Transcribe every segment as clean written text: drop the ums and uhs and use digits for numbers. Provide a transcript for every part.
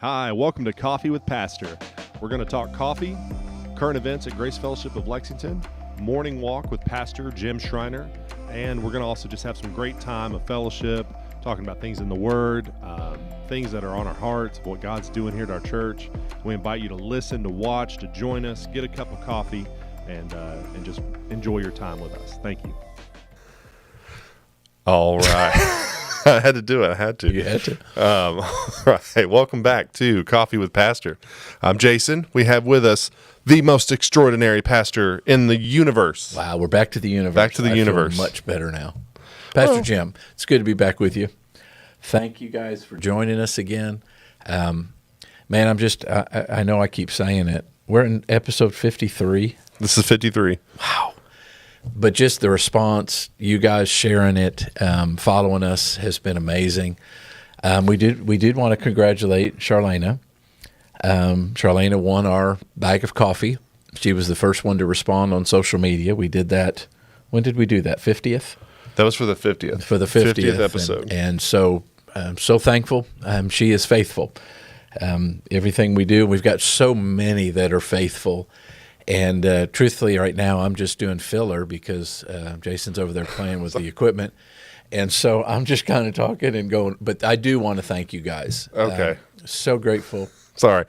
Hi, welcome to Coffee with Pastor. We're going to talk coffee, current events at Grace Fellowship of Lexington, morning walk with Pastor Jim Schreiner, and we're going to also just have some great time of fellowship, talking about things in the Word, things that are on our hearts, what God's doing here at our church. We invite you to listen, to watch, to join us, get a cup of coffee, and just enjoy your time with us. Thank you. All right. I had to do it. I had to. You had to. All right. Welcome back to Coffee with Pastor. I'm Jason. We have with us the most extraordinary pastor in the universe. Wow, we're back to the universe. Back to the universe. Feel much better now. Pastor Jim, it's good to be back with you. Thank you guys for joining us again. Man, I know I keep saying it. We're in episode 53. This is 53. Wow. But just the response, you guys sharing it, following us has been amazing. We did want to congratulate Charlena. Charlena won our bag of coffee. She was the first one to respond on social media. We did that. When did we do that? 50th? That was for the 50th. For the 50th episode. And so I'm so thankful. She is faithful. Everything we do, we've got so many that are faithful. And truthfully, right now, I'm just doing filler because Jason's over there playing with the equipment. And so I'm just kind of talking and going. But I do want to thank you guys. Okay. So grateful. Sorry.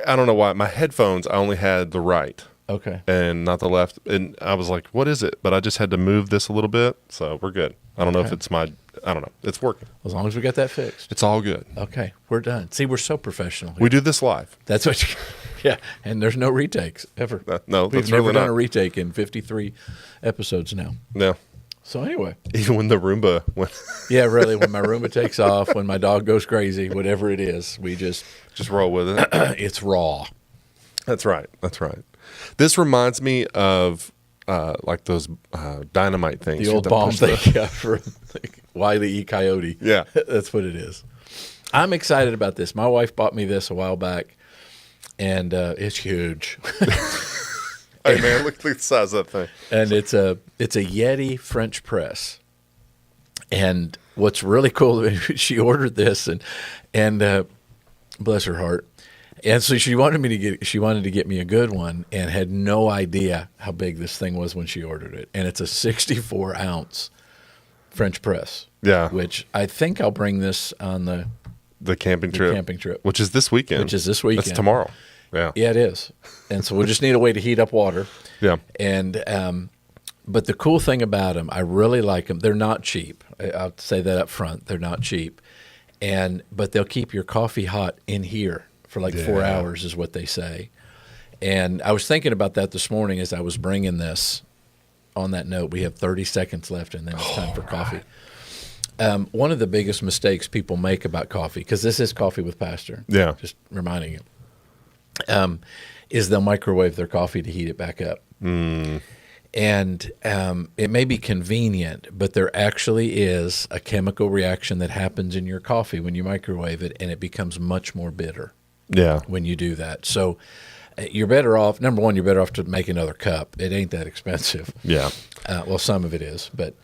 I don't know why. My headphones, I only had the right. Okay. And not the left. And I was like, what is it? But I just had to move this a little bit. So we're good. I don't know if it's I don't know. It's working. As long as we got that fixed. It's all good. Okay. We're done. See, we're so professional here. We do this live. That's what yeah. And there's no retakes ever. No, We've that's never really done not. a retake in 53 episodes now. No. So anyway. Even when the Roomba went. Yeah, really. When my Roomba takes off, when my dog goes crazy, whatever it is, we just roll with it. It's raw. That's right. That's right. This reminds me of like those dynamite things. The old bomb thing for Wile E. Coyote. Yeah. That's what it is. I'm excited about this. My wife bought me this a while back, and it's huge. Hey, man, look at the size of that thing. And it's a Yeti French press. And what's really cool, she ordered this, and bless her heart. And so she wanted to get me a good one, and had no idea how big this thing was when she ordered it. And it's a 64-ounce French press. Yeah. Which I think I'll bring this on the camping trip. Which is this weekend. That's tomorrow. Yeah. Yeah, it is. And so we'll just need a way to heat up water. Yeah. And but the cool thing about them, I really like them. They're not cheap. I'll say that up front. They're not cheap. But they'll keep your coffee hot in here for like 4 hours is what they say. And I was thinking about that this morning as I was bringing this. On that note, we have 30 seconds left, and then it's time for coffee. One of the biggest mistakes people make about coffee, because this is Coffee with Pastor. Yeah. Just reminding you. Is they'll microwave their coffee to heat it back up. Mm. And it may be convenient, but there actually is a chemical reaction that happens in your coffee when you microwave it, and it becomes much more bitter. Yeah. When you do that. So you're better off, number one, you're better off to make another cup. It ain't that expensive. Yeah. Well, some of it is, but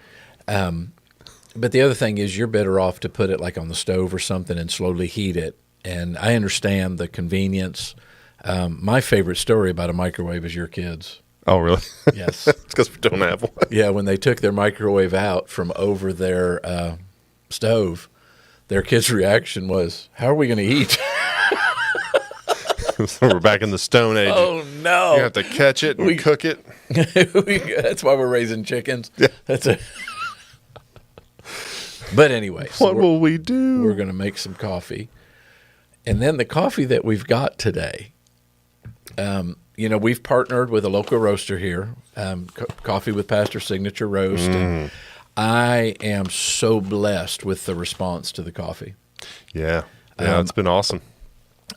the other thing is you're better off to put it like on the stove or something and slowly heat it. And I understand the convenience. My favorite story about a microwave is your kids. Oh, really? Yes. It's because we don't have one. Yeah, when they took their microwave out from over their stove, their kid's reaction was, how are we going to eat? So we're back in the Stone Age. Oh, no. You have to catch it and cook it. That's why we're raising chickens. Yeah. But anyway. What will we do? We're going to make some coffee. And then the coffee that we've got today, we've partnered with a local roaster here, Coffee with Pastor Signature Roast. And I am so blessed with the response to the coffee. Yeah. Yeah, it's been awesome.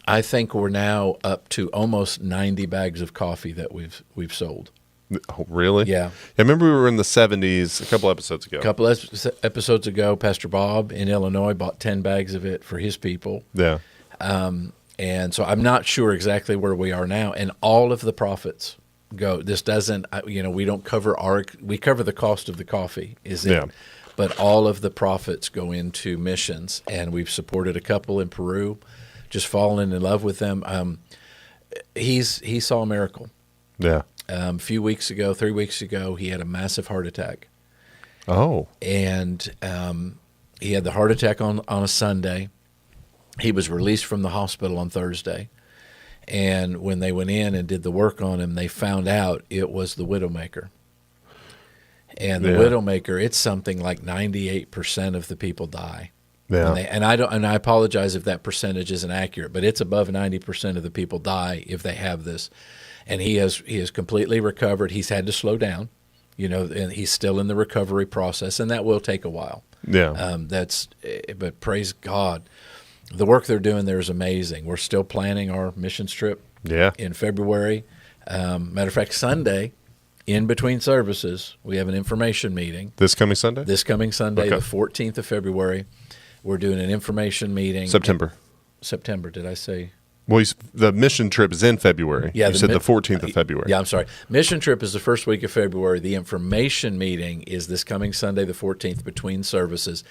I think we're now up to almost 90 bags of coffee that we've sold. Oh, really? Yeah. I remember we were in the 70s a couple episodes ago. Episodes ago, Pastor Bob in Illinois bought 10 bags of it for his people. Yeah. And so I'm not sure exactly where we are now. And all of the profits go. This doesn't, we don't cover we cover the cost of the coffee, but all of the profits go into missions. And we've supported a couple in Peru, just fallen in love with them. He saw a miracle. Yeah. A few weeks ago, 3 weeks ago, he had a massive heart attack. Oh. And he had the heart attack on a Sunday. He was released from the hospital on Thursday. And when they went in and did the work on him, they found out it was the Widowmaker. And the Widowmaker, it's something like 98% of the people die. Yeah. And I apologize if that percentage isn't accurate, but it's above 90% of the people die if they have this. And he has completely recovered. He's had to slow down, and he's still in the recovery process, and that will take a while. Yeah. But praise God, the work they're doing there is amazing. We're still planning our missions trip. Yeah. In February. Matter of fact, Sunday, in between services, we have an information meeting. This coming Sunday? This coming Sunday, Okay. the 14th of February. We're doing an information meeting. September, did I say? Well, the mission trip is in February. Yeah, you said the 14th of February. Yeah, I'm sorry. Mission trip is the first week of February. The information meeting is this coming Sunday, the 14th, between services.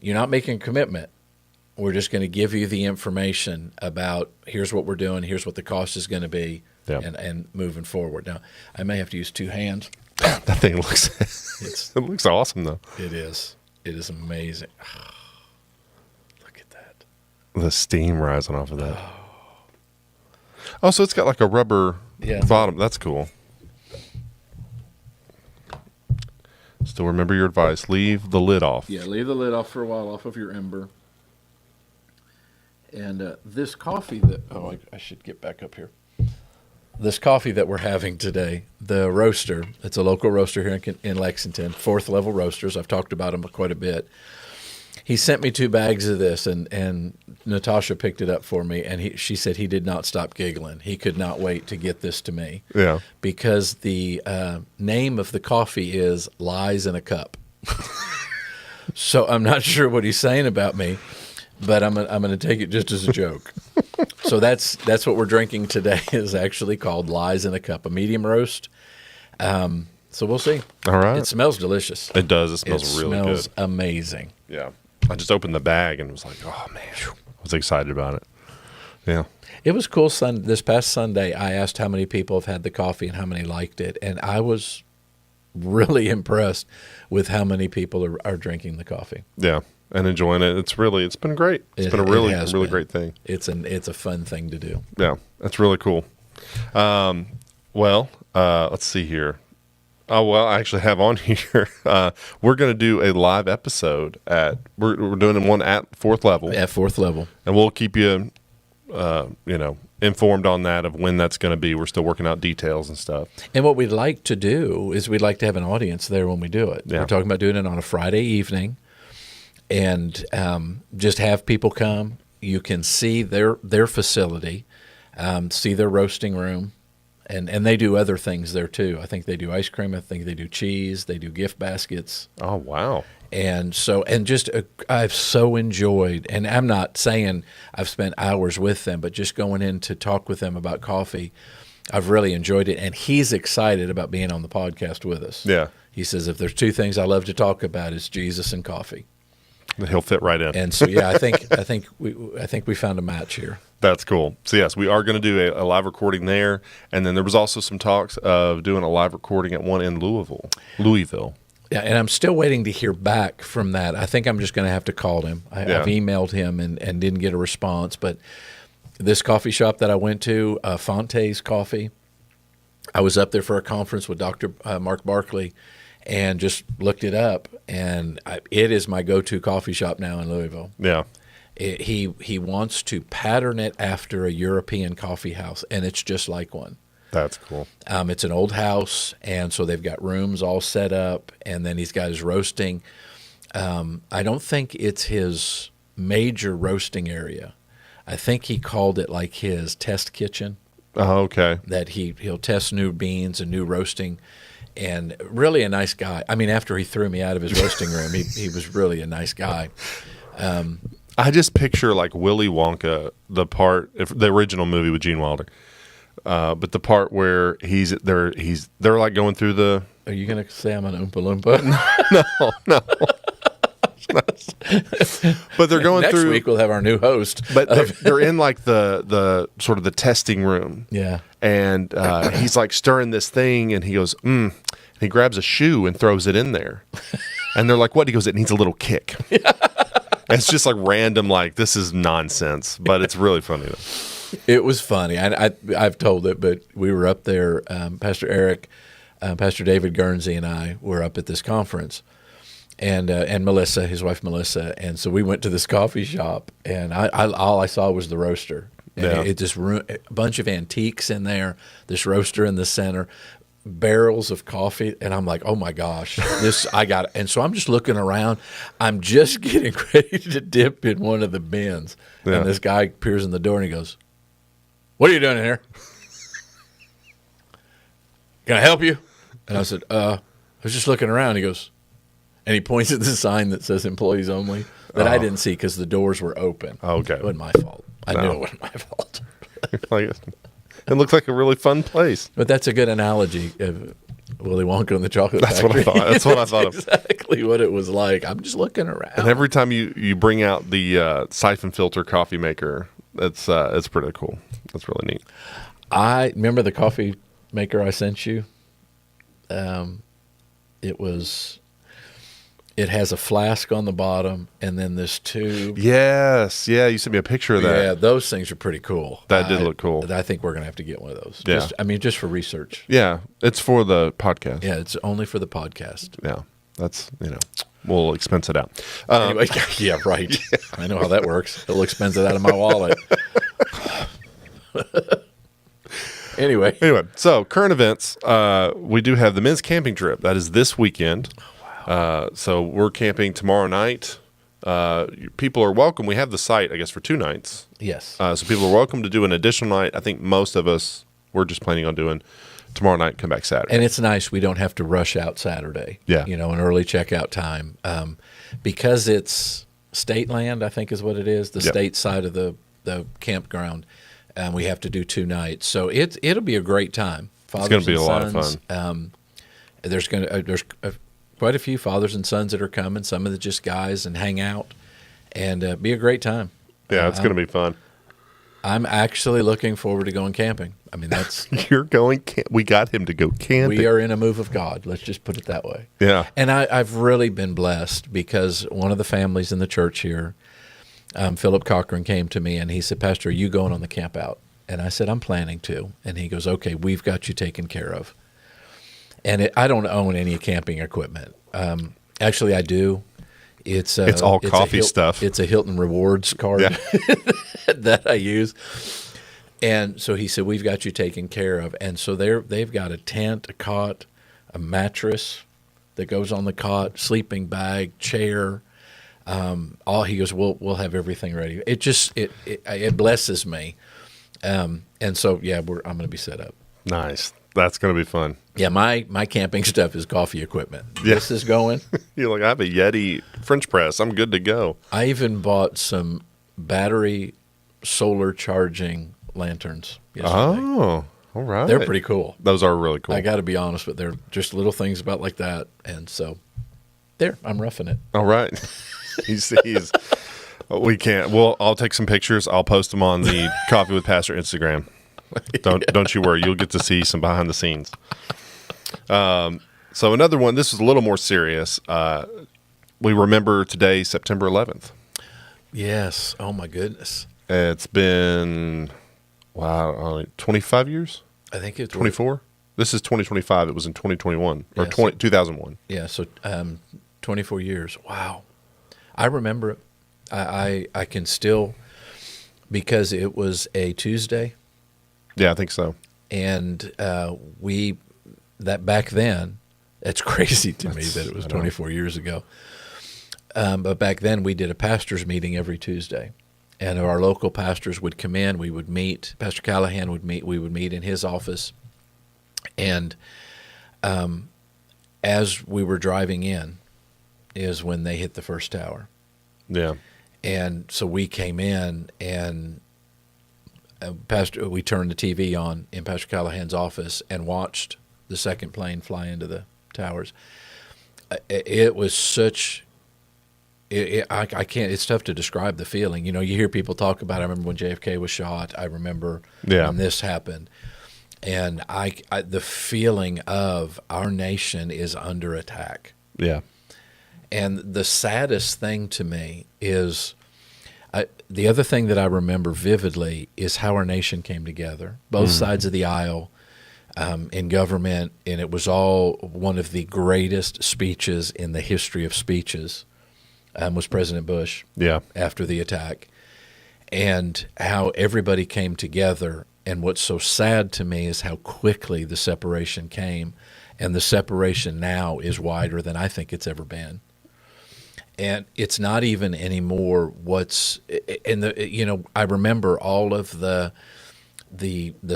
You're not making a commitment. We're just going to give you the information about here's what we're doing, here's what the cost is going to be, and moving forward. Now, I may have to use two hands. That thing looks it looks awesome, though. It is. It is amazing. Look at that. The steam rising off of that. Oh, so it's got like a rubber bottom. That's cool. Still remember your advice. Leave the lid off. Yeah, leave the lid off for a while, off of your ember. And this coffee I should get back up here. This coffee that we're having today, the roaster, it's a local roaster here in Lexington, 4th Level Roasters. I've talked about them quite a bit. He sent me 2 bags of this, and Natasha picked it up for me, and she said he did not stop giggling. He could not wait to get this to me. Yeah. Because the name of the coffee is Lies in a Cup. So I'm not sure what he's saying about me, but I'm going to take it just as a joke. So that's what we're drinking today, is actually called Lies in a Cup, a medium roast. So we'll see. All right. It smells delicious. It does. It smells really good. It smells amazing. Yeah. I just opened the bag and was like, oh, man. I was excited about it. Yeah. It was cool. This past Sunday, I asked how many people have had the coffee and how many liked it, and I was really impressed with how many people are drinking the coffee. Yeah. And enjoying it. It's been great. It's been a really great thing. It's a fun thing to do. Yeah, that's really cool. Let's see here. Oh, well, I actually have on here. We're going to do a live episode we're doing one at 4th Level. At 4th Level. And we'll keep you, informed on that, of when that's going to be. We're still working out details and stuff. And what we'd like to do is we'd like to have an audience there when we do it. Yeah. We're talking about doing it on a Friday evening, and just have people come. You can see their facility, see their roasting room, and they do other things there too. I think they do ice cream. I think they do cheese. They do gift baskets. Oh, wow. And so, I've so enjoyed, and I'm not saying I've spent hours with them, but just going in to talk with them about coffee, I've really enjoyed it. And he's excited about being on the podcast with us. Yeah. He says, if there's 2 things I love to talk about, it's Jesus and coffee. He'll fit right in. And so, yeah, I think we found a match here. That's cool. So, yes, we are going to do a live recording there. And then there was also some talks of doing a live recording at one in Louisville. Yeah, and I'm still waiting to hear back from that. I think I'm just going to have to call him. I've emailed him and didn't get a response. But this coffee shop that I went to, Fonte's Coffee, I was up there for a conference with Dr. Mark Barkley and just looked it up. And it is my go-to coffee shop now in Louisville. Yeah. He wants to pattern it after a European coffee house, and it's just like one. That's cool. It's an old house, and so they've got rooms all set up, and then he's got his roasting. I don't think it's his major roasting area. I think he called it like his test kitchen. Oh, okay. That he'll test new beans and new roasting, and really a nice guy. I mean, after he threw me out of his roasting room, he was really a nice guy. I just picture like Willy Wonka, the original movie with Gene Wilder. But the part where they're like going through the. Are you going to say I'm an Oompa Loompa? No. But they're going Next through. week we'll have our new host. But they're in like the sort of the testing room. Yeah. And he's like stirring this thing, and he goes, and he grabs a shoe and throws it in there. And they're like, what? He goes, it needs a little kick. And it's just like random, like, this is nonsense, but it's really funny though. It was funny. I've told it, but we were up there, Pastor Eric, Pastor David Guernsey and I were up at this conference, and Melissa, his wife Melissa, and so we went to this coffee shop, and all I saw was the roaster. And Yeah. it just a bunch of antiques in there, this roaster in the center, barrels of coffee, and I'm like, oh my gosh, this I got it. And so I'm just looking around. I'm just getting ready to dip in one of the bins, Yeah. and this guy appears in the door and he goes, "What are you doing in here? Can I help you?" And I said, I was just looking around. He goes, and he points at the sign that says employees only that I didn't see because the doors were open. Okay. It wasn't my fault. I knew it wasn't my fault. Like, it looks like a really fun place. But that's a good analogy of Willy Wonka and the Chocolate That's what I Factory. thought. That's what I thought of. Exactly what it was like. I'm just looking around. And every time you bring out the siphon filter coffee maker, it's pretty cool. That's really neat. I remember the coffee maker I sent you. It has a flask on the bottom and then this tube. Yes. Yeah, you sent me a picture of that. Yeah, those things are pretty cool. That did look cool. I think we're going to have to get one of those. Yeah. Just for research. Yeah, it's for the podcast. Yeah, it's only for the podcast. Yeah, that's, we'll expense it out. Anyway, yeah, right. I know how that works. It'll expense it out of my wallet. Anyway, so current events. We do have the men's camping trip. That is this weekend. Wow. So we're camping tomorrow night. People are welcome. We have the site, I guess, for 2 nights. yes. So people are welcome to do an additional night. I think most of us, we're just planning on doing tomorrow night, come back Saturday. And it's nice. We don't have to rush out Saturday. Yeah. An early checkout time. Because it's state land, I think is what it is, the Yep. state side of the campground. We have to do 2 nights. So it'll be a great time. It's going to be and a lot of sons. fun. There's quite a few fathers and sons that are coming, some of the just guys, and hang out. And be a great time. Yeah, it's going to be fun. I'm actually looking forward to going camping. I mean, that's You're going. We got him to go camping. we are in a move of God. Let's just put it that way. Yeah. And I've really been blessed because one of the families in the church here, Philip Cochran, came to me and he said, "Pastor, are you going on the camp out?" And I said, "I'm planning to." And he goes, "Okay, we've got you taken care of." And I don't own any camping equipment. Actually, I do. It's all coffee stuff. It's a Hilton Rewards card Yeah. that I use. And so he said, "We've got you taken care of." And so they've got a tent, a cot, a mattress that goes on the cot, sleeping bag, chair. He goes, "We'll have everything ready." It just it blesses me. And so I'm going to be set up. Nice. That's going to be fun. Yeah, my camping stuff is coffee equipment. Yeah. This is going. You're like, I have a Yeti French press. I'm good to go. I even bought some battery solar charging lanterns yesterday. Oh, all right. They're pretty cool. Those are really cool. I got to be honest, but they're just little things about like that. And so I'm roughing it. All right. he's we can't. Well, I'll take some pictures. I'll post them on the Coffee with Pastor Instagram. Don't you worry. You'll get to see some behind the scenes. So another one. This is a little more serious. We remember today, September 11th. Yes. Oh my goodness. It's been 25 years. I think it's 24. This is 2025. It was in 2021 or Yeah, so- 2001. Yeah. So 24 years. Wow. I remember it. I can still, because it was a Tuesday. Yeah, I think so. And that back then, it's crazy to me that it was I know. 24 years ago. But back then, we did a pastor's meeting every Tuesday. And our local pastors would come in. We would meet. Pastor Callahan would meet. We would meet in his office. And as we were driving in is when they hit the first tower. Yeah. And so we came in and we turned the TV on in Pastor Callahan's office and watched the second plane fly into the towers. It was such I can't. It's tough to describe the feeling. You hear people talk about. I remember when JFK was shot. I remember when this happened, and the feeling of our nation is under attack. Yeah. And the saddest thing to me is the other thing that I remember vividly is how our nation came together, both sides of the aisle, in government, and it was all one of the greatest speeches in the history of speeches. Was President Bush after the attack, and how everybody came together. And what's so sad to me is how quickly the separation came, and the separation now is wider than I think it's ever been. And it's not even anymore what's in the. I remember all of the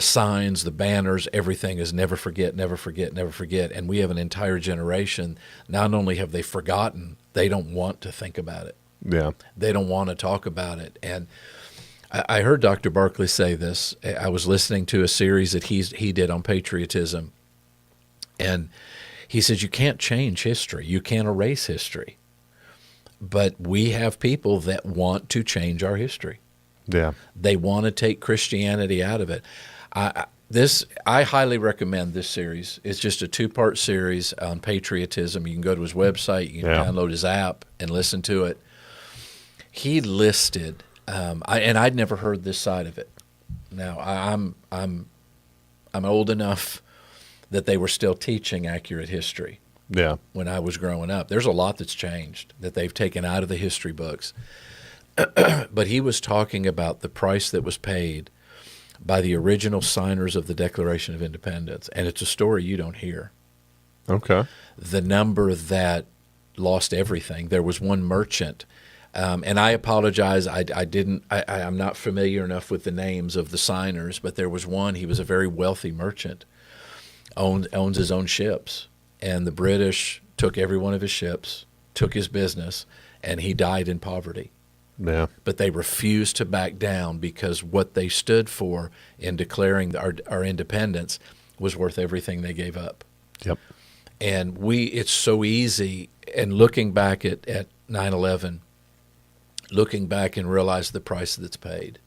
signs, the banners, everything is never forget, never forget, never forget. And we have an entire generation. Not only have they forgotten, they don't want to think about it. Yeah. They don't want to talk about it. And I heard Dr. Barkley say this. I was listening to a series that he did on patriotism. And he says, you can't change history. You can't erase history. But we have people that want to change our history. Yeah. They want to take Christianity out of it. I highly recommend this series. It's just a 2-part series on patriotism. You can go to his website, you can download his app and listen to it. He listed, and I'd never heard this side of it. Now I'm old enough that they were still teaching accurate history. Yeah. When I was growing up, there's a lot that's changed that they've taken out of the history books. But he was talking about the price that was paid by the original signers of the Declaration of Independence, and it's a story you don't hear. Okay. The number that lost everything. There was one merchant, and I apologize, I'm not familiar enough with the names of the signers, but there was one. He was a very wealthy merchant, owns his own ships, and the British took every one of his ships, took his business, and he died in poverty. Yeah. But they refused to back down because what they stood for in declaring our independence was worth everything they gave up. Yep. And it's so easy, and looking back at 9/11, looking back and realize the price that's paid.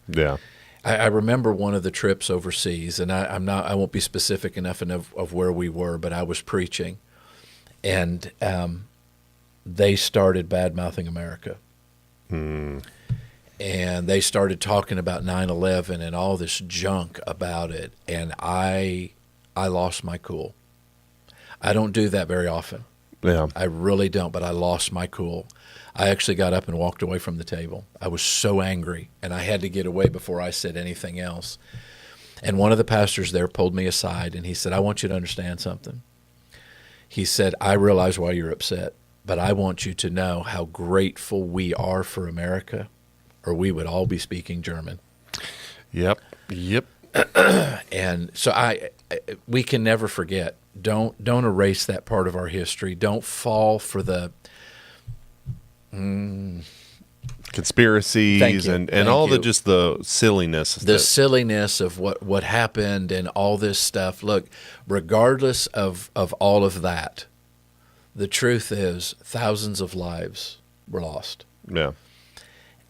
Yeah. I remember one of the trips overseas, and I won't be specific enough of where we were, but I was preaching, and they started bad-mouthing America. And they started talking about 9/11 and all this junk about it, and I lost my cool. I don't do that very often. Yeah. I really don't, but I lost my cool. I actually got up and walked away from the table. I was so angry, and I had to get away before I said anything else. And one of the pastors there pulled me aside, and he said, I want you to understand something. He said, I realize why you're upset, but I want you to know how grateful we are for America, or we would all be speaking German. Yep. And so we can never forget. Don't erase that part of our history. Don't fall for the conspiracies and all just the silliness. The silliness of what happened and all this stuff. Look, regardless of all of that, the truth is thousands of lives were lost. Yeah.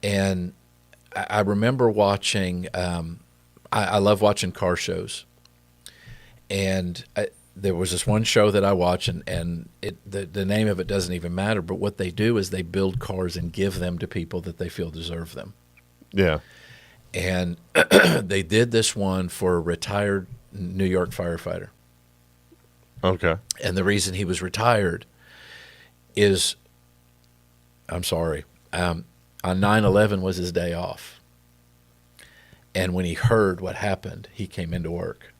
And I remember watching, I love watching car shows. And there was this one show that I watch, and the name of it doesn't even matter, but what they do is they build cars and give them to people that they feel deserve them. Yeah. And they did this one for a retired New York firefighter. Okay. And the reason he was retired is, I'm sorry, on 9/11 was his day off. And when he heard what happened, he came into work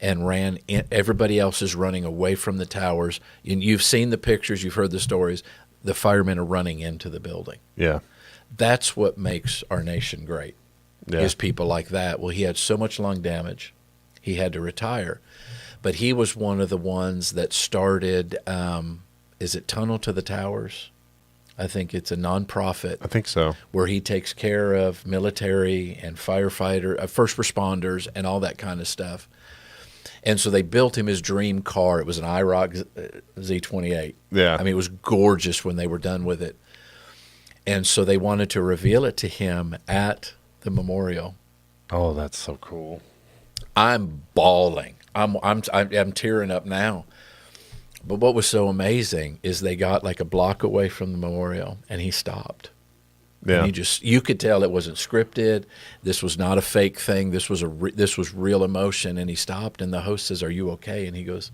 and ran in. Everybody else is running away from the towers. And you've seen the pictures, you've heard the stories. The firemen are running into the building. Yeah. That's what makes our nation great, is people like that. Well, he had so much lung damage, he had to retire. But he was one of the ones that started, is it Tunnel to the Towers? I think it's a nonprofit. I think so. Where he takes care of military and firefighter, first responders, and all that kind of stuff. And so they built him his dream car. It was an IROC Z28. Yeah. I mean, it was gorgeous when they were done with it. And so they wanted to reveal it to him at the memorial. Oh, that's so cool. I'm bawling. I'm tearing up now. But what was so amazing is they got like a block away from the memorial, and he stopped. Yeah. And you could tell it wasn't scripted. This was not a fake thing. This was real emotion. And he stopped, and the host says, "Are you okay?" And he goes,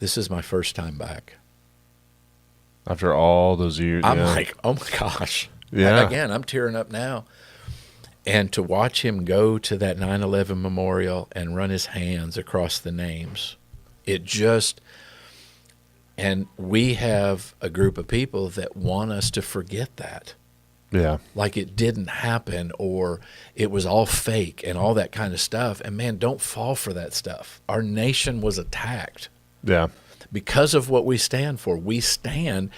"This is my first time back." After all those years. I'm like, oh my gosh. Yeah. Again, I'm tearing up now. And to watch him go to that 9/11 memorial and run his hands across the names, and we have a group of people that want us to forget that. Yeah. Like it didn't happen, or it was all fake and all that kind of stuff. And man, don't fall for that stuff. Our nation was attacked. Yeah. Because of what we stand for. We stand,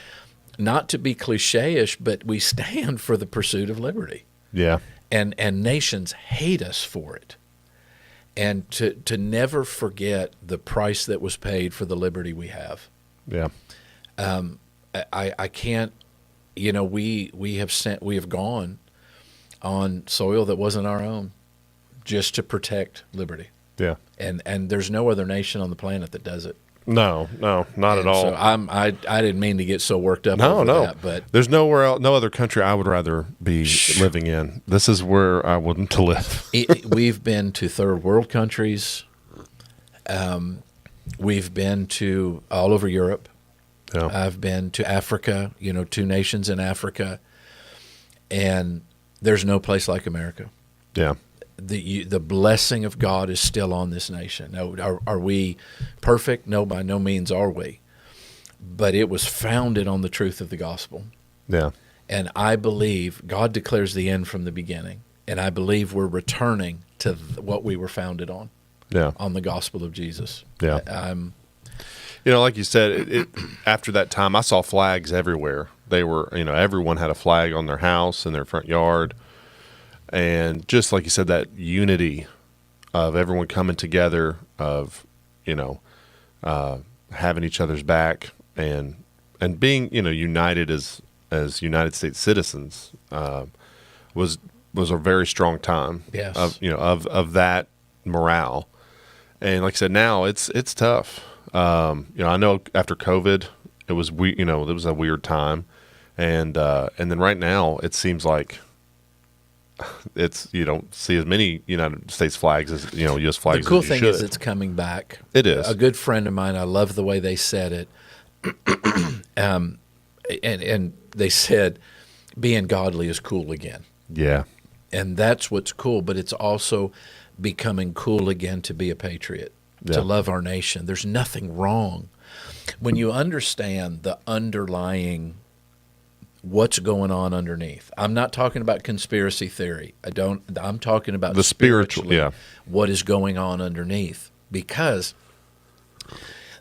not to be cliche-ish, but we stand for the pursuit of liberty. Yeah. And nations hate us for it. And to never forget the price that was paid for the liberty we have. Yeah. I can't, we have gone on soil that wasn't our own just to protect liberty. Yeah. And there's no other nation on the planet that does it. No, not at all. So I didn't mean to get so worked up over that, but there's nowhere else, no other country I would rather be living in. This is where I want to live. We've been to third world countries. We've been to all over Europe. Yeah. I've been to Africa, 2 nations in Africa, and there's no place like America. Yeah. The blessing of God is still on this nation. Now, are we perfect? No, by no means are we. But it was founded on the truth of the gospel. Yeah. And I believe God declares the end from the beginning. And I believe we're returning to what we were founded on. Yeah. On the gospel of Jesus. Yeah. Like you said, after that time, I saw flags everywhere. They were, everyone had a flag on their house in their front yard. And just like you said, that unity of everyone coming together, of having each other's back, and being united as United States citizens was a very strong time. Yes. Of that morale. And like I said, now it's tough. I know after COVID, it was it was a weird time, and then right now it seems like you don't see as many United States flags as U.S. flags. The cool as you thing should. is it's coming back. It is. A good friend of mine, I love the way they said it, and they said being godly is cool again. Yeah. And that's what's cool, but it's also becoming cool again to be a patriot, to love our nation. There's nothing wrong when you understand the underlying what's going on underneath. I'm not talking about conspiracy theory. I'm talking about the spiritual, what is going on underneath, because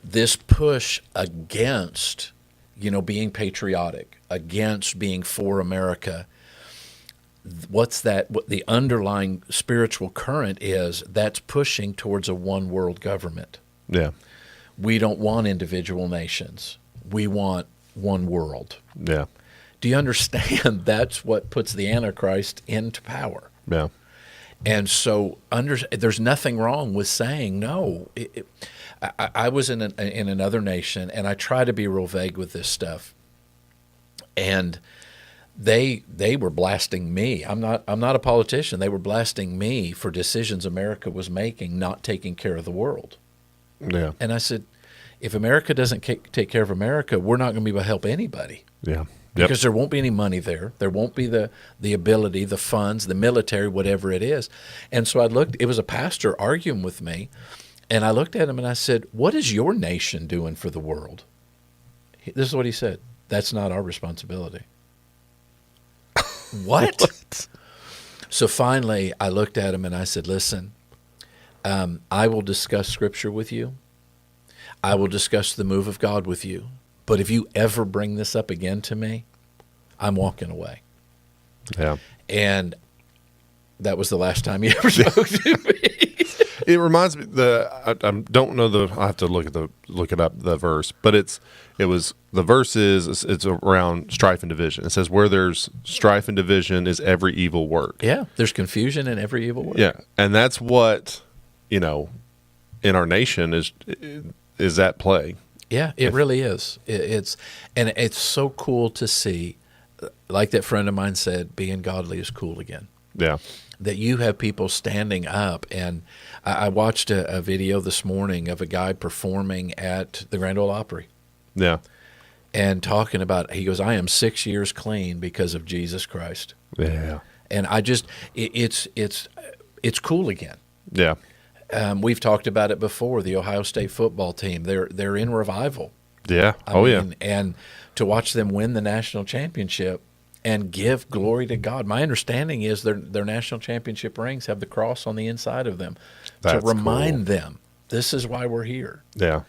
this push against, being patriotic, against being for America, what the underlying spiritual current is, that's pushing towards a one world government. Yeah. We don't want individual nations. We want one world. Yeah. Do you understand? That's what puts the Antichrist into power. Yeah. And so there's nothing wrong with saying no. I was in another nation, and I try to be real vague with this stuff. And they were blasting me. I'm not a politician. They were blasting me for decisions America was making, not taking care of the world. Yeah. And I said, if America doesn't take care of America, we're not going to be able to help anybody. Yeah. Because there won't be any money there. There won't be the ability, the funds, the military, whatever it is. And so it was a pastor arguing with me, and I looked at him and I said, what is your nation doing for the world? This is what he said. That's not our responsibility. What? So finally, I looked at him and I said, listen, I will discuss Scripture with you. I will discuss the move of God with you. But if you ever bring this up again to me, I'm walking away. Yeah. And that was the last time he ever spoke to me. It reminds me I don't know I have to look it up the verse, but the verse is it's around strife and division. It says where there's strife and division is every evil work. Yeah, there's confusion in every evil work. Yeah, and that's what in our nation is at play. Yeah, it really is. It's so cool to see, like that friend of mine said, being godly is cool again. Yeah. That you have people standing up. And I watched a video this morning of a guy performing at the Grand Ole Opry. Yeah. And talking about, he goes, I am 6 years clean because of Jesus Christ. Yeah. And I just, it's cool again. Yeah. We've talked about it before. The Ohio State football team, they're in revival. Yeah. I mean, and to watch them win the national championship and give glory to God. My understanding is their national championship rings have the cross on the inside of them to remind them this is why we're here. Yeah.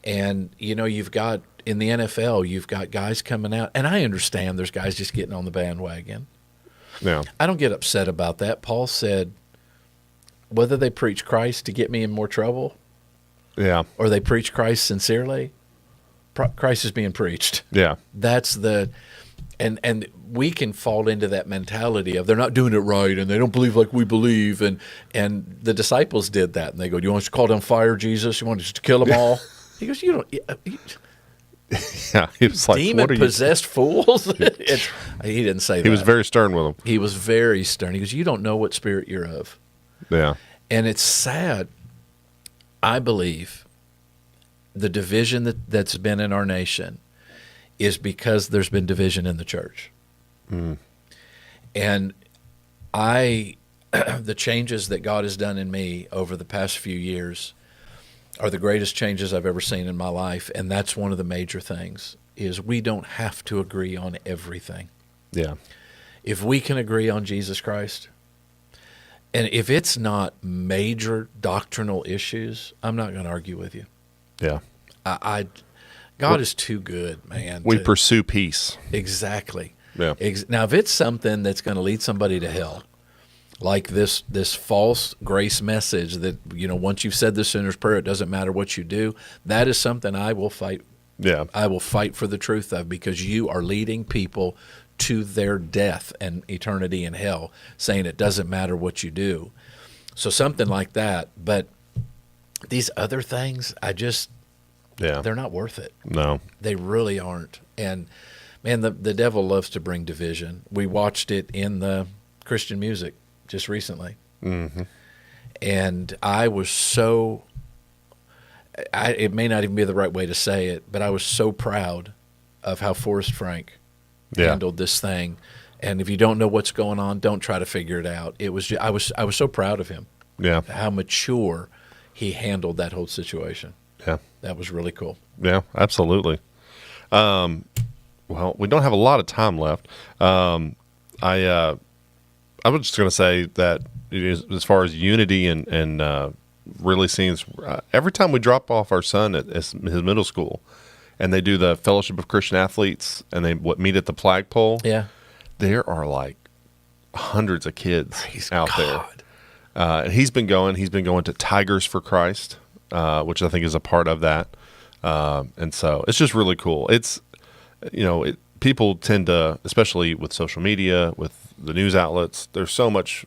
And you've got in the NFL, you've got guys coming out, and I understand there's guys just getting on the bandwagon. Yeah. I don't get upset about that. Paul said, whether they preach Christ to get me in more trouble, Yeah. or they preach Christ sincerely, Christ is being preached. Yeah. That's and we can fall into that mentality of they're not doing it right and they don't believe like we believe, and the disciples did that, and they go, do you want us to call down fire, Jesus? You want us to kill them all? He goes, you don't. Yeah, he was like, demon-possessed fools. He didn't say that. He was very stern with them. He was very stern. He goes, you don't know what spirit you're of. Yeah. And it's sad, I believe, the division that's been in our nation is because there's been division in the church. Mm. And the changes that God has done in me over the past few years are the greatest changes I've ever seen in my life. And that's one of the major things, is we don't have to agree on everything. Yeah. If we can agree on Jesus Christ, and if it's not major doctrinal issues, I'm not going to argue with you. Yeah. God is too good, man. We pursue peace. Exactly. Yeah. Now, if it's something that's going to lead somebody to hell, like this false grace message that, once you've said the sinner's prayer, it doesn't matter what you do, that is something I will fight. Yeah. I will fight for the truth of, because you are leading people to their death and eternity in hell, saying it doesn't matter what you do. So something like that. But these other things, they're not worth it. No. They really aren't. And, man, the devil loves to bring division. We watched it in the Christian music just recently. Mm-hmm. And I was so, it may not even be the right way to say it, but I was so proud of how Forrest Frank handled this thing. And if you don't know what's going on, don't try to figure it out. It was I was so proud of him. Yeah. How mature he handled that whole situation. Yeah. That was really cool. Yeah, absolutely. Well, we don't have a lot of time left. I was just going to say that as far as unity and really seeing every time we drop off our son at his middle school, and they do the Fellowship of Christian Athletes, and they meet at the flagpole. Yeah, there are like hundreds of kids out there. And he's been going to Tigers for Christ, which I think is a part of that. And so it's just really cool. It's, people tend to, especially with social media, with the news outlets, there's so much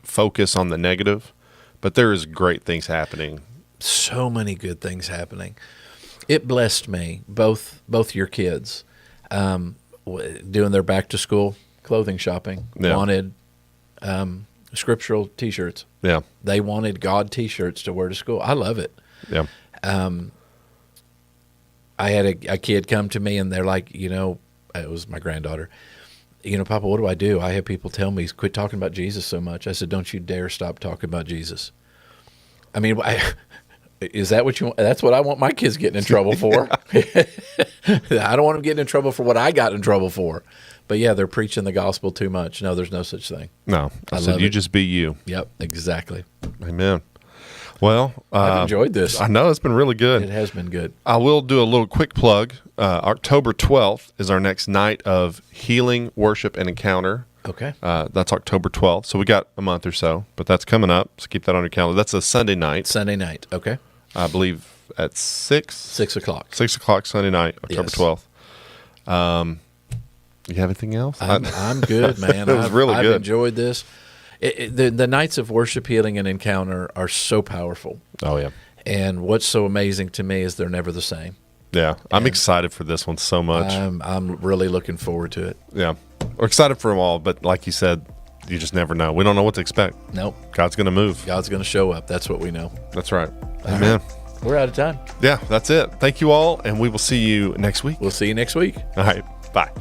focus on the negative, but there is great things happening. So many good things happening. It blessed me, both your kids, doing their back to school clothing shopping, wanted scriptural T-shirts. Yeah. They wanted God T-shirts to wear to school. I love it. Yeah. I had a kid come to me, and they're like, it was my granddaughter. Papa, what do I do? I have people tell me, quit talking about Jesus so much. I said, don't you dare stop talking about Jesus. I mean, is that what you want? That's what I want my kids getting in trouble for. I don't want them getting in trouble for what I got in trouble for. But yeah, they're preaching the gospel too much. No, there's no such thing. No. I said, you just be you. Yep, exactly. Amen. Well, I've enjoyed this. I know it's been really good. It has been good. I will do a little quick plug. October 12th is our next night of healing, worship, and encounter. Okay. That's October 12th. So we got a month or so, but that's coming up. So keep that on your calendar. That's a Sunday night. Sunday night. Okay. I believe at 6. 6 o'clock. 6 o'clock Sunday night, October Yes. 12th. You have anything else? I'm good, man. It was really I've good. enjoyed this. The nights of worship, healing, and encounter are so powerful. Oh, yeah. And what's so amazing to me is they're never the same. Yeah. I'm excited for this one so much. I'm really looking forward to it. Yeah. We're excited for them all, but like you said, you just never know. We don't know what to expect. Nope. God's going to move. God's going to show up. That's what we know. That's right. Amen. We're out of time. Yeah, that's it. Thank you all, and we will see you next week. We'll see you next week. All right. Bye.